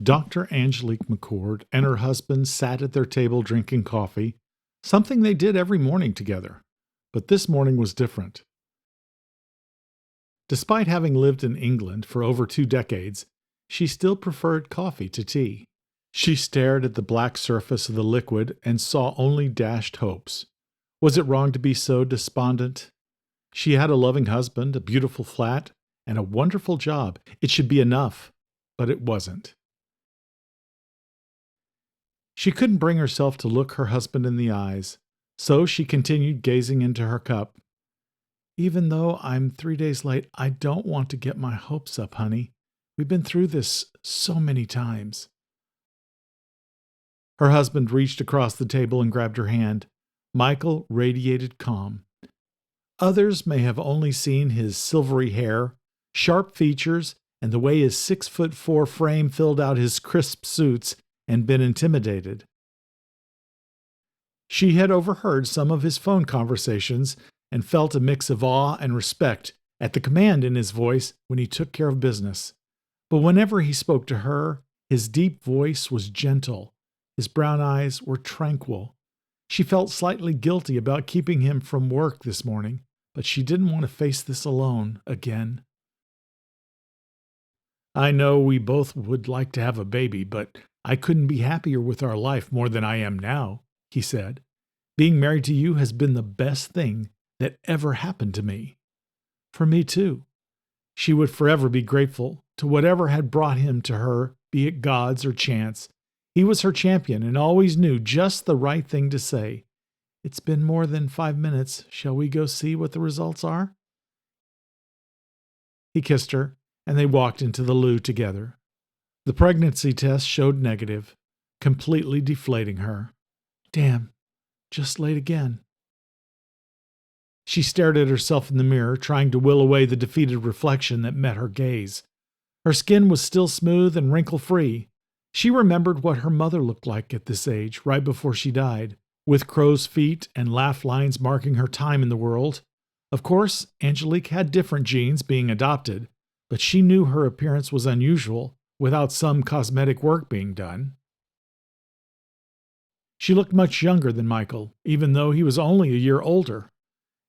Dr. Angelique McCord and her husband sat at their table drinking coffee, something they did every morning together. But this morning was different. Despite having lived in England for over 2 decades, she still preferred coffee to tea. She stared at the black surface of the liquid and saw only dashed hopes. Was it wrong to be so despondent? She had a loving husband, a beautiful flat, and a wonderful job. It should be enough, but it wasn't. She couldn't bring herself to look her husband in the eyes, so she continued gazing into her cup. Even though I'm 3 days late, I don't want to get my hopes up, honey. We've been through this so many times. Her husband reached across the table and grabbed her hand. Michael radiated calm. Others may have only seen his silvery hair, sharp features, and the way his 6'4" frame filled out his crisp suits and been intimidated. She had overheard some of his phone conversations and felt a mix of awe and respect at the command in his voice when he took care of business. But whenever he spoke to her, his deep voice was gentle. His brown eyes were tranquil. She felt slightly guilty about keeping him from work this morning, but she didn't want to face this alone again. I know we both would like to have a baby, but I couldn't be happier with our life more than I am now, he said. Being married to you has been the best thing that ever happened to me. For me, too. She would forever be grateful to whatever had brought him to her, be it gods or chance. He was her champion and always knew just the right thing to say. It's been more than 5 minutes. Shall we go see what the results are? He kissed her, and they walked into the loo together. The pregnancy test showed negative, completely deflating her. Damn, just late again. She stared at herself in the mirror, trying to will away the defeated reflection that met her gaze. Her skin was still smooth and wrinkle-free. She remembered what her mother looked like at this age, right before she died, with crow's feet and laugh lines marking her time in the world. Of course, Angelique had different genes, being adopted, but she knew her appearance was unusual without some cosmetic work being done. She looked much younger than Michael, even though he was only a year older.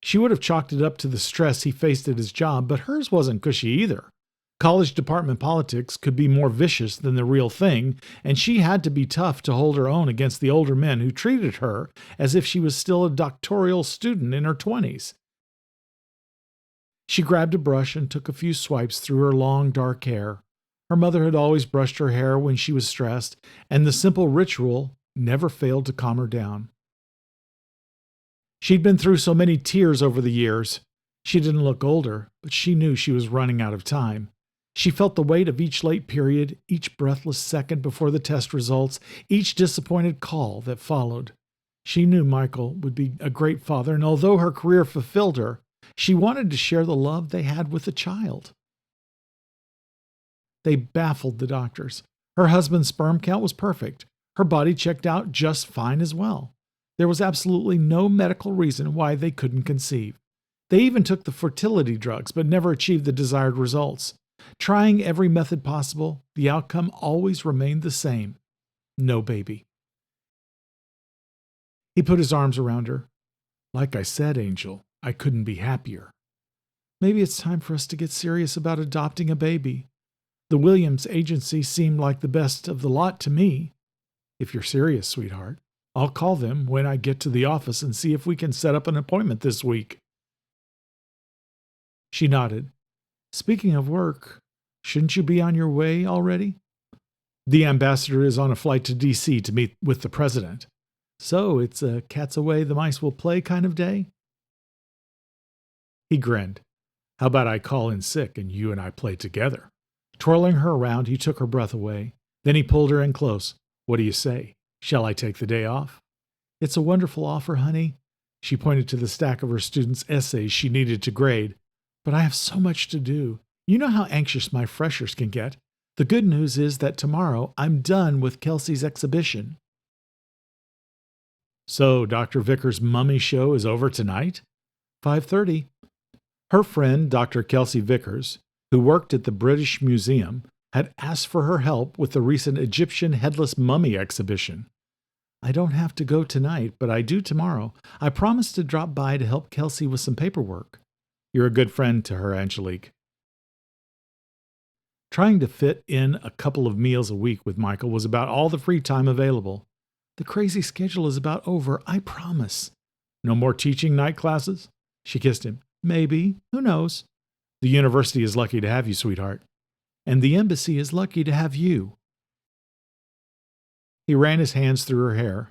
She would have chalked it up to the stress he faced at his job, but hers wasn't cushy either. College department politics could be more vicious than the real thing, and she had to be tough to hold her own against the older men who treated her as if she was still a doctoral student in her 20s. She grabbed a brush and took a few swipes through her long, dark hair. Her mother had always brushed her hair when she was stressed, and the simple ritual never failed to calm her down. She'd been through so many tears over the years. She didn't look older, but she knew she was running out of time. She felt the weight of each late period, each breathless second before the test results, each disappointed call that followed. She knew Michael would be a great father, and although her career fulfilled her, she wanted to share the love they had with the child. They baffled the doctors. Her husband's sperm count was perfect. Her body checked out just fine as well. There was absolutely no medical reason why they couldn't conceive. They even took the fertility drugs, but never achieved the desired results. Trying every method possible, the outcome always remained the same. No baby. He put his arms around her. Like I said, Angel, I couldn't be happier. Maybe it's time for us to get serious about adopting a baby. The Williams agency seemed like the best of the lot to me. If you're serious, sweetheart, I'll call them when I get to the office and see if we can set up an appointment this week. She nodded. Speaking of work, shouldn't you be on your way already? The ambassador is on a flight to D.C. to meet with the president. So it's a cat's away the mice will play kind of day? He grinned. How about I call in sick and you and I play together? Twirling her around, he took her breath away. Then he pulled her in close. What do you say? Shall I take the day off? It's a wonderful offer, honey. She pointed to the stack of her students' essays she needed to grade. But I have so much to do. You know how anxious my freshers can get. The good news is that tomorrow I'm done with Kelsey's exhibition. So Dr. Vickers' mummy show is over tonight? 5:30. Her friend, Dr. Kelsey Vickers, who worked at the British Museum, had asked for her help with the recent Egyptian headless mummy exhibition. I don't have to go tonight, but I do tomorrow. I promised to drop by to help Kelsey with some paperwork. You're a good friend to her, Angelique. Trying to fit in a couple of meals a week with Michael was about all the free time available. The crazy schedule is about over, I promise. No more teaching night classes? She kissed him. Maybe. Who knows? The university is lucky to have you, sweetheart. And the embassy is lucky to have you. He ran his hands through her hair.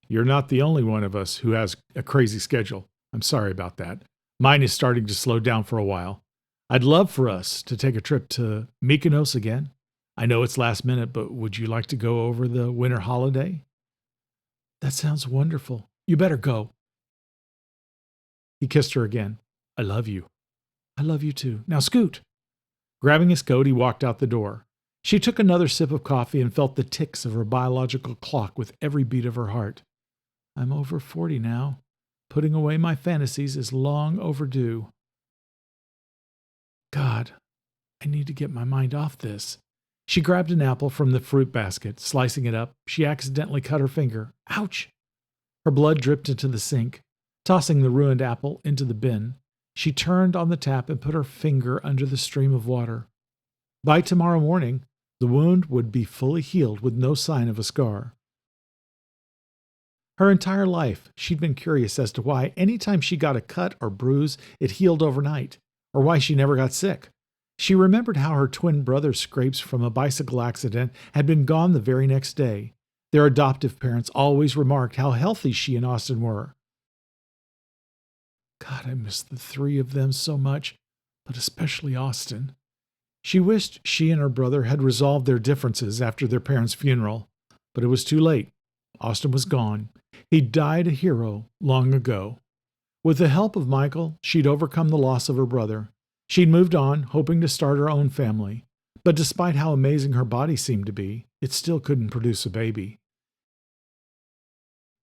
You're not the only one of us who has a crazy schedule. I'm sorry about that. Mine is starting to slow down for a while. I'd love for us to take a trip to Mykonos again. I know it's last minute, but would you like to go over the winter holiday? That sounds wonderful. You better go. He kissed her again. I love you. I love you too. Now scoot. Grabbing his coat, he walked out the door. She took another sip of coffee and felt the ticks of her biological clock with every beat of her heart. I'm over 40 now. Putting away my fantasies is long overdue. God, I need to get my mind off this. She grabbed an apple from the fruit basket. Slicing it up, she accidentally cut her finger. Ouch! Her blood dripped into the sink. Tossing the ruined apple into the bin, she turned on the tap and put her finger under the stream of water. By tomorrow morning, the wound would be fully healed with no sign of a scar. Her entire life, she'd been curious as to why any time she got a cut or bruise, it healed overnight, or why she never got sick. She remembered how her twin brother's scrapes from a bicycle accident had been gone the very next day. Their adoptive parents always remarked how healthy she and Austin were. God, I miss the three of them so much, but especially Austin. She wished she and her brother had resolved their differences after their parents' funeral, but it was too late. Austin was gone. He died a hero long ago. With the help of Michael, she'd overcome the loss of her brother. She'd moved on, hoping to start her own family. But despite how amazing her body seemed to be, it still couldn't produce a baby.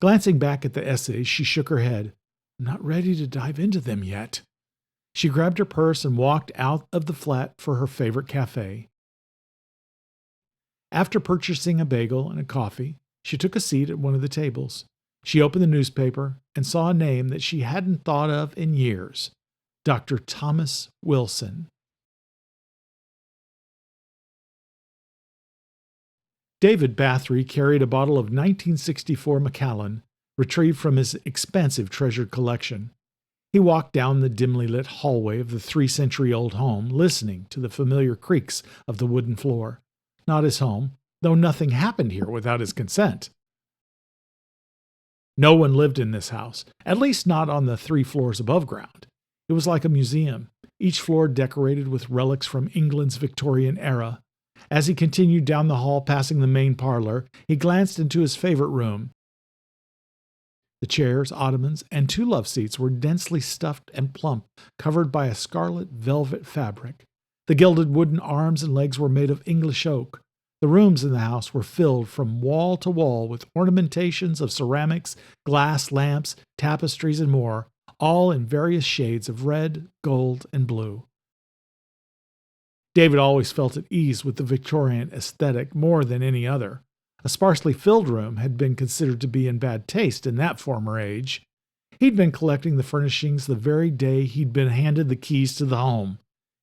Glancing back at the essays, she shook her head. I'm not ready to dive into them yet. She grabbed her purse and walked out of the flat for her favorite cafe. After purchasing a bagel and a coffee, she took a seat at one of the tables. She opened the newspaper and saw a name that she hadn't thought of in years. Dr. Thomas Wilson. David Bathry carried a bottle of 1964 Macallan, retrieved from his expansive treasured collection. He walked down the dimly lit hallway of the 3-century-old home, listening to the familiar creaks of the wooden floor. Not his home, though nothing happened here without his consent. No one lived in this house, at least not on the 3 floors above ground. It was like a museum, each floor decorated with relics from England's Victorian era. As he continued down the hall passing the main parlor, he glanced into his favorite room. The chairs, ottomans, and 2 love seats were densely stuffed and plump, covered by a scarlet velvet fabric. The gilded wooden arms and legs were made of English oak. The rooms in the house were filled from wall to wall with ornamentations of ceramics, glass, lamps, tapestries, and more, all in various shades of red, gold, and blue. David always felt at ease with the Victorian aesthetic more than any other. A sparsely filled room had been considered to be in bad taste in that former age. He'd been collecting the furnishings the very day he'd been handed the keys to the home.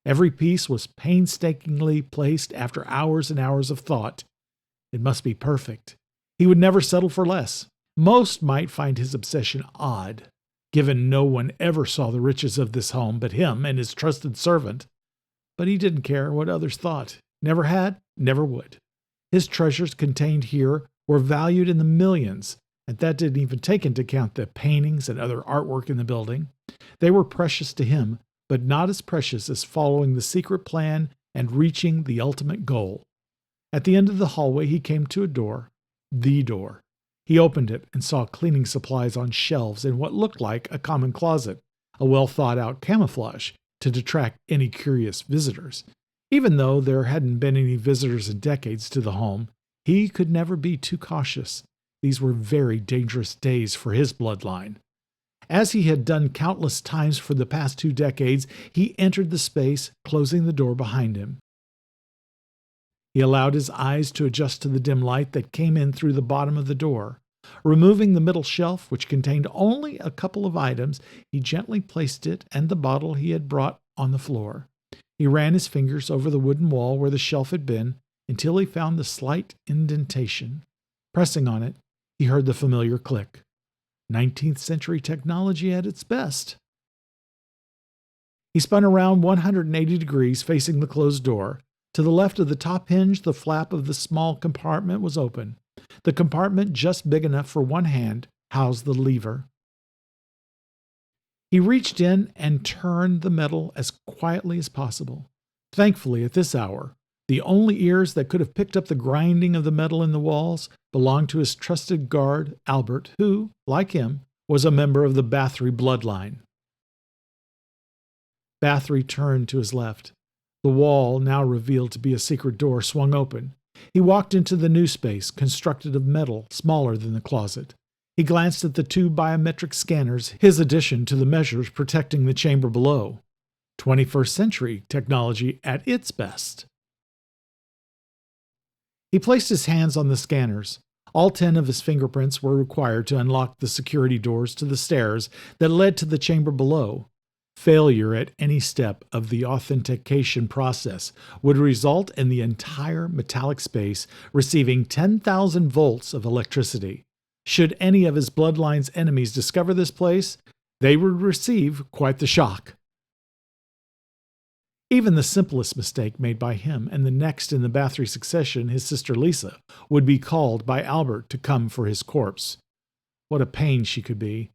Every piece was painstakingly placed after hours and hours of thought. It must be perfect. He would never settle for less. Most might find his obsession odd, given no one ever saw the riches of this home but him and his trusted servant. But he didn't care what others thought. Never had, never would. His treasures contained here were valued in the millions, and that didn't even take into account the paintings and other artwork in the building. They were precious to him, but not as precious as following the secret plan and reaching the ultimate goal. At the end of the hallway, he came to a door. The door. He opened it and saw cleaning supplies on shelves in what looked like a common closet, a well-thought-out camouflage to detract any curious visitors. Even though there hadn't been any visitors in decades to the home, he could never be too cautious. These were very dangerous days for his bloodline. As he had done countless times for the past 2 decades, he entered the space, closing the door behind him. He allowed his eyes to adjust to the dim light that came in through the bottom of the door. Removing the middle shelf, which contained only a couple of items, he gently placed it and the bottle he had brought on the floor. He ran his fingers over the wooden wall where the shelf had been until he found the slight indentation. Pressing on it, he heard the familiar click. 19th century technology at its best. He spun around 180 degrees facing the closed door. To the left of the top hinge, the flap of the small compartment was open. The compartment, just big enough for one hand, housed the lever. He reached in and turned the metal as quietly as possible. Thankfully, at this hour, the only ears that could have picked up the grinding of the metal in the walls belonged to his trusted guard, Albert, who, like him, was a member of the Bathry Bloodline. Bathry turned to his left. The wall, now revealed to be a secret door, swung open. He walked into the new space, constructed of metal, smaller than the closet. He glanced at the two biometric scanners, his addition to the measures protecting the chamber below. 21st century technology at its best. He placed his hands on the scanners. All 10 of his fingerprints were required to unlock the security doors to the stairs that led to the chamber below. Failure at any step of the authentication process would result in the entire metallic space receiving 10,000 volts of electricity. Should any of his bloodline's enemies discover this place, they would receive quite the shock. Even the simplest mistake made by him and the next in the Bathry succession, his sister Lisa, would be called by Albert to come for his corpse. What a pain she could be.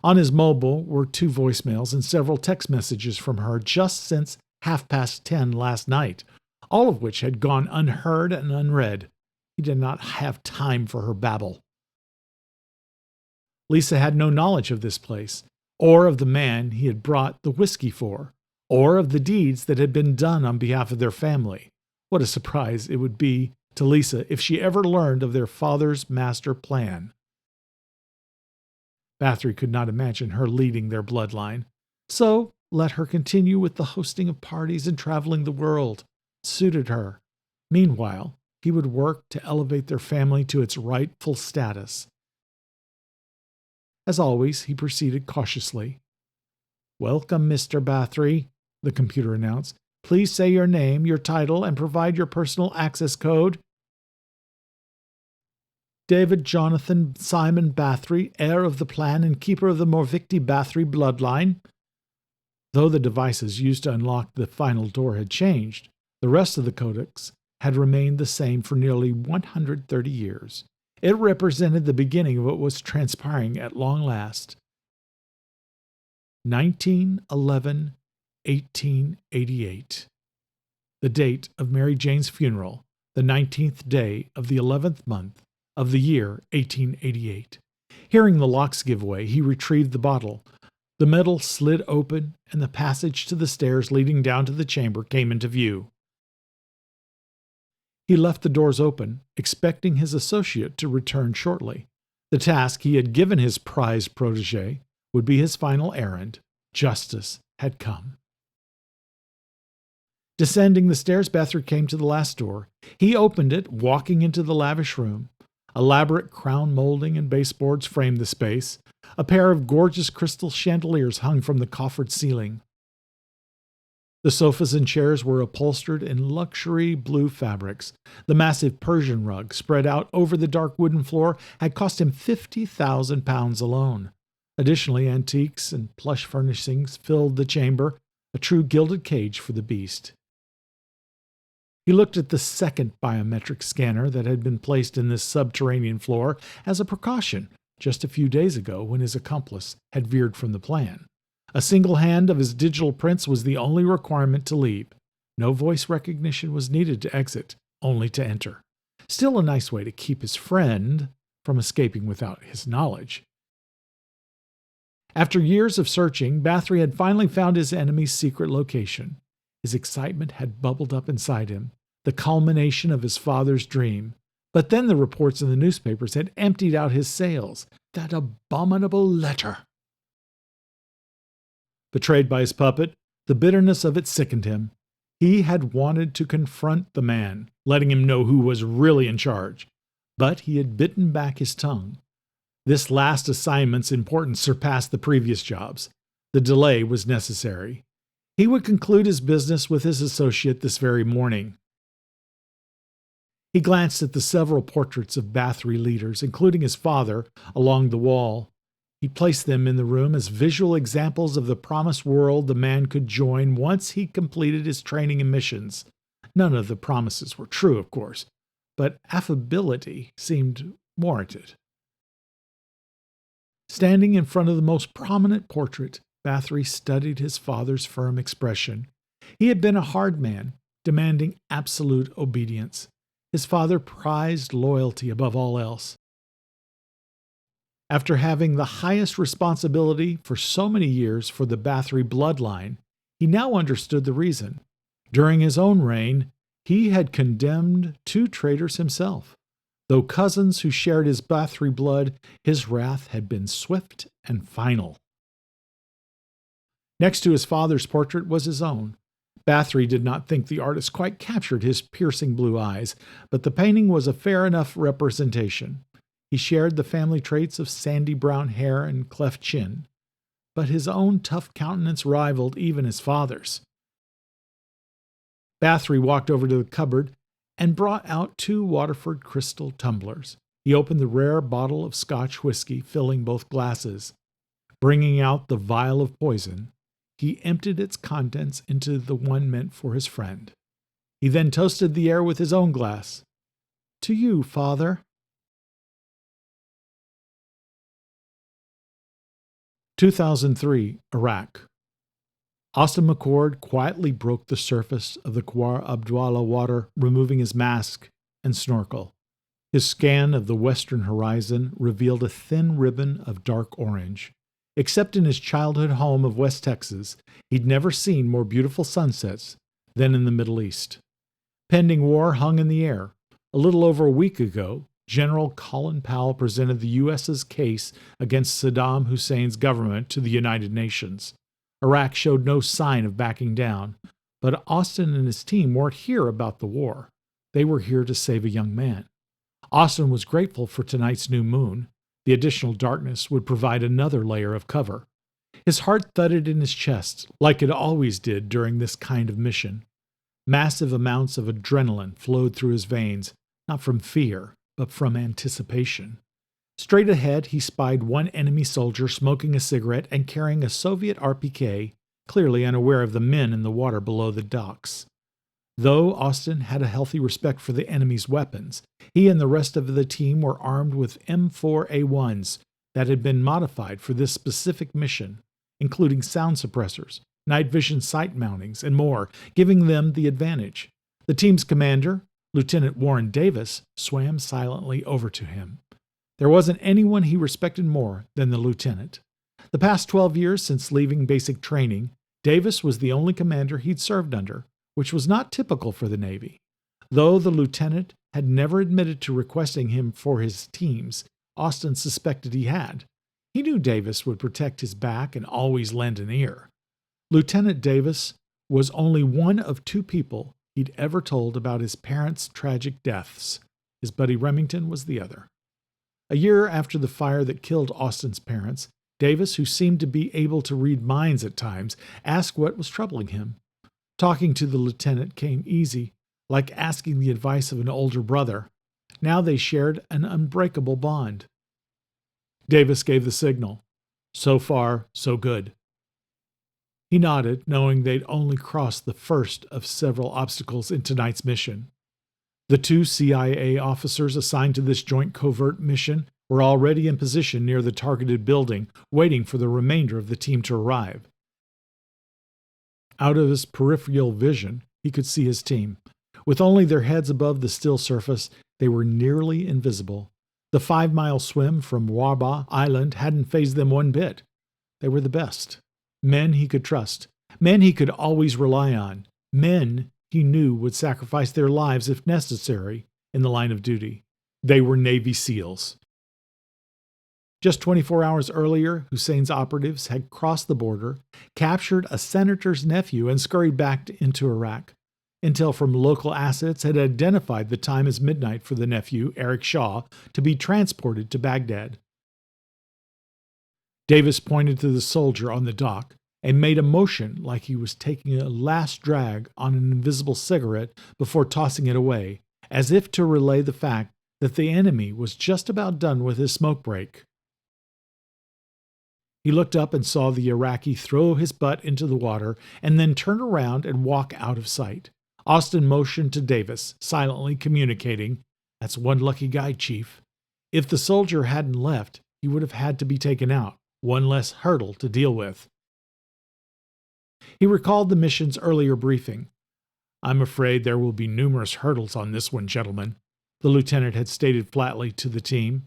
On his mobile were 2 voicemails and several text messages from her just since 10:30 last night, all of which had gone unheard and unread. He did not have time for her babble. Lisa had no knowledge of this place, or of the man he had brought the whiskey for, or of the deeds that had been done on behalf of their family. What a surprise it would be to Lisa if she ever learned of their father's master plan. Bathry could not imagine her leading their bloodline, so let her continue with the hosting of parties and traveling the world. It suited her. Meanwhile, he would work to elevate their family to its rightful status. As always, he proceeded cautiously. "Welcome, Mr. Bathry," the computer announced. "Please say your name, your title, and provide your personal access code." "David Jonathan Simon Bathry, heir of the plan and keeper of the Morvicti Bathry bloodline." Though the devices used to unlock the final door had changed, the rest of the codex had remained the same for nearly 130 years. It represented the beginning of what was transpiring at long last. 1911-1888. The date of Mary Jane's funeral, the 19th day of the 11th month of the year 1888. Hearing the locks give way, he retrieved the bottle. The metal slid open, and the passage to the stairs leading down to the chamber came into view. He left the doors open, expecting his associate to return shortly. The task he had given his prized protege would be his final errand. Justice had come. Descending the stairs, Bathry came to the last door. He opened it, walking into the lavish room. Elaborate crown molding and baseboards framed the space. A pair of gorgeous crystal chandeliers hung from the coffered ceiling. The sofas and chairs were upholstered in luxury blue fabrics. The massive Persian rug spread out over the dark wooden floor had cost him £50,000 alone. Additionally, antiques and plush furnishings filled the chamber, a true gilded cage for the beast. He looked at the second biometric scanner that had been placed in this subterranean floor as a precaution just a few days ago when his accomplice had veered from the plan. A single hand of his digital prints was the only requirement to leave. No voice recognition was needed to exit, only to enter. Still a nice way to keep his friend from escaping without his knowledge. After years of searching, Bathry had finally found his enemy's secret location. His excitement had bubbled up inside him, the culmination of his father's dream. But then the reports in the newspapers had emptied out his sails. That abominable letter! Betrayed by his puppet, the bitterness of it sickened him. He had wanted to confront the man, letting him know who was really in charge, but he had bitten back his tongue. This last assignment's importance surpassed the previous jobs. The delay was necessary. He would conclude his business with his associate this very morning. He glanced at the several portraits of Bathry leaders, including his father, along the wall. He placed them in the room as visual examples of the promised world the man could join once he completed his training and missions. None of the promises were true, of course, but affability seemed warranted. Standing in front of the most prominent portrait, Bathry studied his father's firm expression. He had been a hard man, demanding absolute obedience. His father prized loyalty above all else. After having the highest responsibility for so many years for the Bathry bloodline, he now understood the reason. During his own reign, he had condemned 2 traitors himself. Though cousins who shared his Bathry blood, his wrath had been swift and final. Next to his father's portrait was his own. Bathry did not think the artist quite captured his piercing blue eyes, but the painting was a fair enough representation. He shared the family traits of sandy brown hair and cleft chin, but his own tough countenance rivaled even his father's. Bathry walked over to the cupboard and brought out 2 Waterford crystal tumblers. He opened the rare bottle of Scotch whiskey, filling both glasses. Bringing out the vial of poison, he emptied its contents into the one meant for his friend. He then toasted the air with his own glass. "To you, father." 2003, Iraq. Austin McCord quietly broke the surface of the Khwar Abdullah water, removing his mask and snorkel. His scan of the western horizon revealed a thin ribbon of dark orange. Except in his childhood home of West Texas, he'd never seen more beautiful sunsets than in the Middle East. Pending war hung in the air. A little over a week ago, General Colin Powell presented the U.S.'s case against Saddam Hussein's government to the United Nations. Iraq showed no sign of backing down, but Austin and his team weren't here about the war. They were here to save a young man. Austin was grateful for tonight's new moon. The additional darkness would provide another layer of cover. His heart thudded in his chest, like it always did during this kind of mission. Massive amounts of adrenaline flowed through his veins, not from fear, but from anticipation. Straight ahead, he spied one enemy soldier smoking a cigarette and carrying a Soviet RPK, clearly unaware of the men in the water below the docks. Though Austin had a healthy respect for the enemy's weapons, he and the rest of the team were armed with M4A1s that had been modified for this specific mission, including sound suppressors, night vision sight mountings, and more, giving them the advantage. The team's commander, Lieutenant Warren Davis, swam silently over to him. There wasn't anyone he respected more than the lieutenant. The past 12 years since leaving basic training, Davis was the only commander he'd served under, which was not typical for the Navy. Though the lieutenant had never admitted to requesting him for his teams, Austin suspected he had. He knew Davis would protect his back and always lend an ear. Lieutenant Davis was only one of 2 people he'd ever told about his parents' tragic deaths. His buddy Remington was the other. A year after the fire that killed Austin's parents, Davis, who seemed to be able to read minds at times, asked what was troubling him. Talking to the lieutenant came easy, like asking the advice of an older brother. Now they shared an unbreakable bond. Davis gave the signal. So far, so good. He nodded, knowing they'd only crossed the first of several obstacles in tonight's mission. The 2 CIA officers assigned to this joint covert mission were already in position near the targeted building, waiting for the remainder of the team to arrive. Out of his peripheral vision, he could see his team. With only their heads above the still surface, they were nearly invisible. The 5-mile swim from Waba Island hadn't fazed them one bit. They were the best. Men he could trust. Men he could always rely on. Men he knew would sacrifice their lives if necessary in the line of duty. They were Navy SEALs. Just 24 hours earlier, Hussein's operatives had crossed the border, captured a senator's nephew, and scurried back into Iraq. Intel from local assets had identified the time as midnight for the nephew, Eric Shaw, to be transported to Baghdad. Davis pointed to the soldier on the dock and made a motion like he was taking a last drag on an invisible cigarette before tossing it away, as if to relay the fact that the enemy was just about done with his smoke break. He looked up and saw the Iraqi throw his butt into the water and then turn around and walk out of sight. Austin motioned to Davis, silently communicating, "That's one lucky guy, Chief. If the soldier hadn't left, he would have had to be taken out. One less hurdle to deal with." He recalled the mission's earlier briefing. "I'm afraid there will be numerous hurdles on this one, gentlemen," the lieutenant had stated flatly to the team.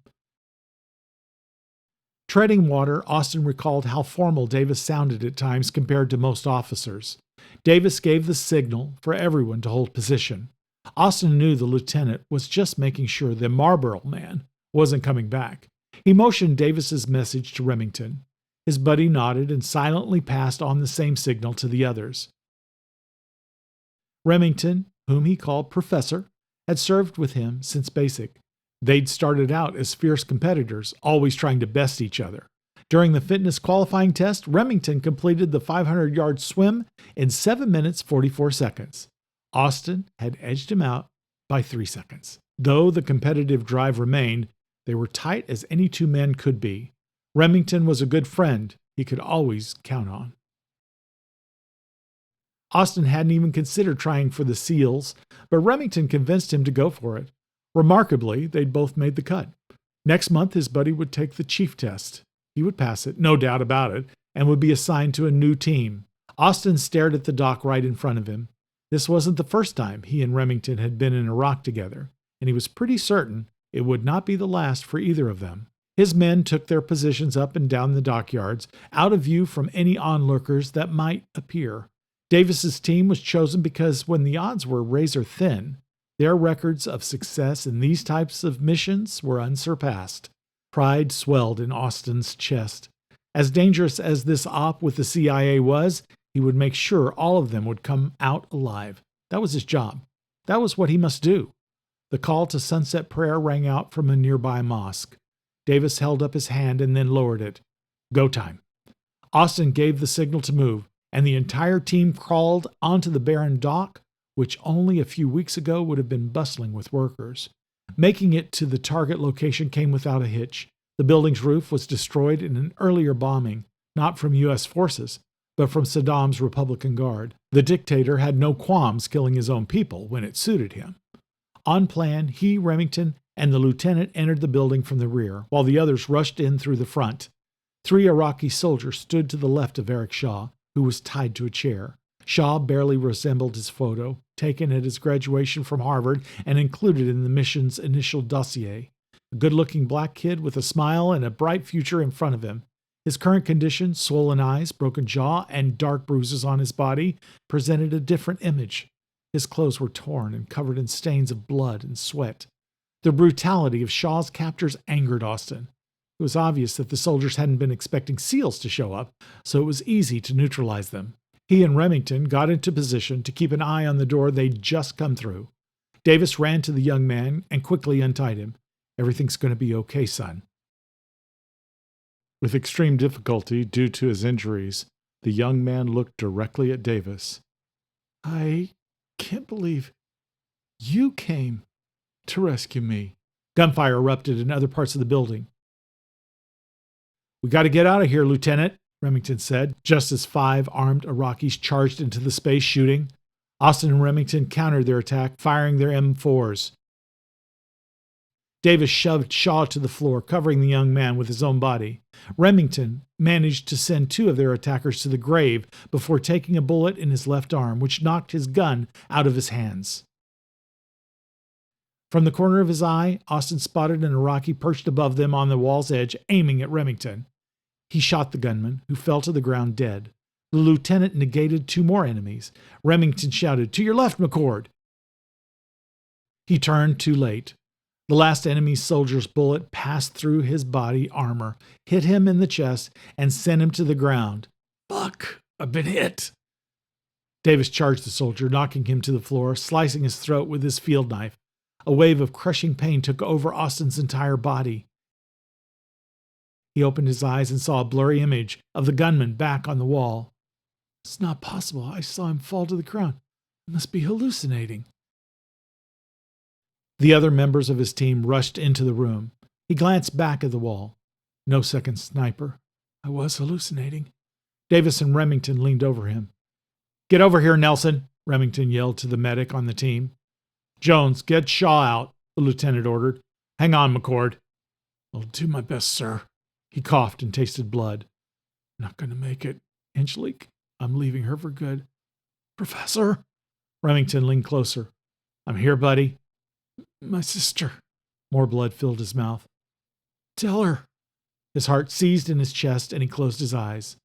Treading water, Austin recalled how formal Davis sounded at times compared to most officers. Davis gave the signal for everyone to hold position. Austin knew the lieutenant was just making sure the Marlboro man wasn't coming back. He motioned Davis's message to Remington. His buddy nodded and silently passed on the same signal to the others. Remington, whom he called Professor, had served with him since basic. They'd started out as fierce competitors, always trying to best each other. During the fitness qualifying test, Remington completed the 500-yard swim in 7 minutes 44 seconds. Austin had edged him out by 3 seconds. Though the competitive drive remained, they were tight as any two men could be. Remington was a good friend he could always count on. Austin hadn't even considered trying for the SEALs, but Remington convinced him to go for it. Remarkably, they'd both made the cut. Next month, his buddy would take the chief test. He would pass it, no doubt about it, and would be assigned to a new team. Austin stared at the dock right in front of him. This wasn't the first time he and Remington had been in Iraq together, and he was pretty certain it would not be the last for either of them. His men took their positions up and down the dockyards, out of view from any onlookers that might appear. Davis's team was chosen because when the odds were razor thin, their records of success in these types of missions were unsurpassed. Pride swelled in Austin's chest. As dangerous as this op with the CIA was, he would make sure all of them would come out alive. That was his job. That was what he must do. The call to sunset prayer rang out from a nearby mosque. Davis held up his hand and then lowered it. Go time. Austin gave the signal to move, and the entire team crawled onto the barren dock, which only a few weeks ago would have been bustling with workers. Making it to the target location came without a hitch. The building's roof was destroyed in an earlier bombing, not from U.S. forces, but from Saddam's Republican Guard. The dictator had no qualms killing his own people when it suited him. On plan, he, Remington, and the lieutenant entered the building from the rear, while the others rushed in through the front. 3 Iraqi soldiers stood to the left of Eric Shaw, who was tied to a chair. Shaw barely resembled his photo, taken at his graduation from Harvard and included in the mission's initial dossier. A good-looking black kid with a smile and a bright future in front of him. His current condition, swollen eyes, broken jaw, and dark bruises on his body, presented a different image. His clothes were torn and covered in stains of blood and sweat. The brutality of Shaw's captors angered Austin. It was obvious that the soldiers hadn't been expecting SEALs to show up, so it was easy to neutralize them. He and Remington got into position to keep an eye on the door they'd just come through. Davis ran to the young man and quickly untied him. Everything's going to be okay, son. With extreme difficulty due to his injuries, the young man looked directly at Davis. I can't believe you came to rescue me. Gunfire erupted in other parts of the building. We got to get out of here, Lieutenant, Remington said, just as 5 armed Iraqis charged into the space shooting. Austin and Remington countered their attack, firing their M4s. Davis shoved Shaw to the floor, covering the young man with his own body. Remington managed to send 2 of their attackers to the grave before taking a bullet in his left arm, which knocked his gun out of his hands. From the corner of his eye, Austin spotted an Iraqi perched above them on the wall's edge, aiming at Remington. He shot the gunman, who fell to the ground dead. The lieutenant negated 2 more enemies. Remington shouted, "To your left, McCord!" He turned too late. The last enemy soldier's bullet passed through his body armor, hit him in the chest, and sent him to the ground. Fuck, I've been hit. Davis charged the soldier, knocking him to the floor, slicing his throat with his field knife. A wave of crushing pain took over Austin's entire body. He opened his eyes and saw a blurry image of the gunman back on the wall. It's not possible. I saw him fall to the ground. I must be hallucinating. The other members of his team rushed into the room. He glanced back at the wall. No second sniper. I was hallucinating. Davis and Remington leaned over him. Get over here, Nelson, Remington yelled to the medic on the team. Jones, get Shaw out, the lieutenant ordered. Hang on, McCord. I'll do my best, sir. He coughed and tasted blood. Not going to make it. Angelique, I'm leaving her for good. Professor? Remington leaned closer. I'm here, buddy. My sister. More blood filled his mouth. Tell her. His heart seized in his chest and he closed his eyes.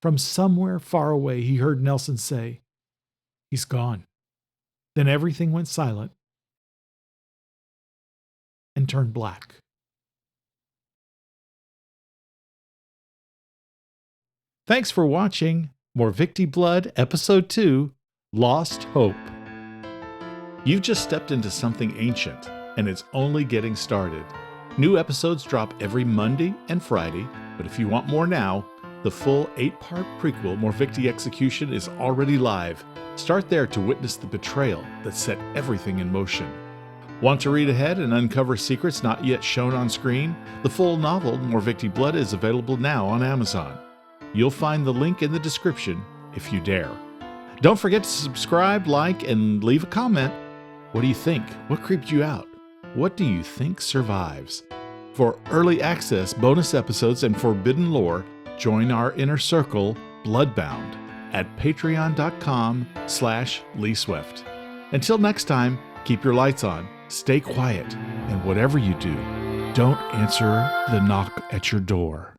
From somewhere far away, he heard Nelson say, He's gone. Then everything went silent and turned black. Thanks for watching Morvicti Blood, Episode 2, Lost Hope. You've just stepped into something ancient, and it's only getting started. New episodes drop every Monday and Friday, but if you want more now, the full 8-part prequel, Morvicti Execution, is already live. Start there to witness the betrayal that set everything in motion. Want to read ahead and uncover secrets not yet shown on screen? The full novel, Morvicti Blood, is available now on Amazon. You'll find the link in the description if you dare. Don't forget to subscribe, like, and leave a comment. What do you think? What creeped you out? What do you think survives? For early access, bonus episodes, and forbidden lore, join our inner circle, Bloodbound, at patreon.com/Lee Swift. Until next time, keep your lights on, stay quiet, and whatever you do, don't answer the knock at your door.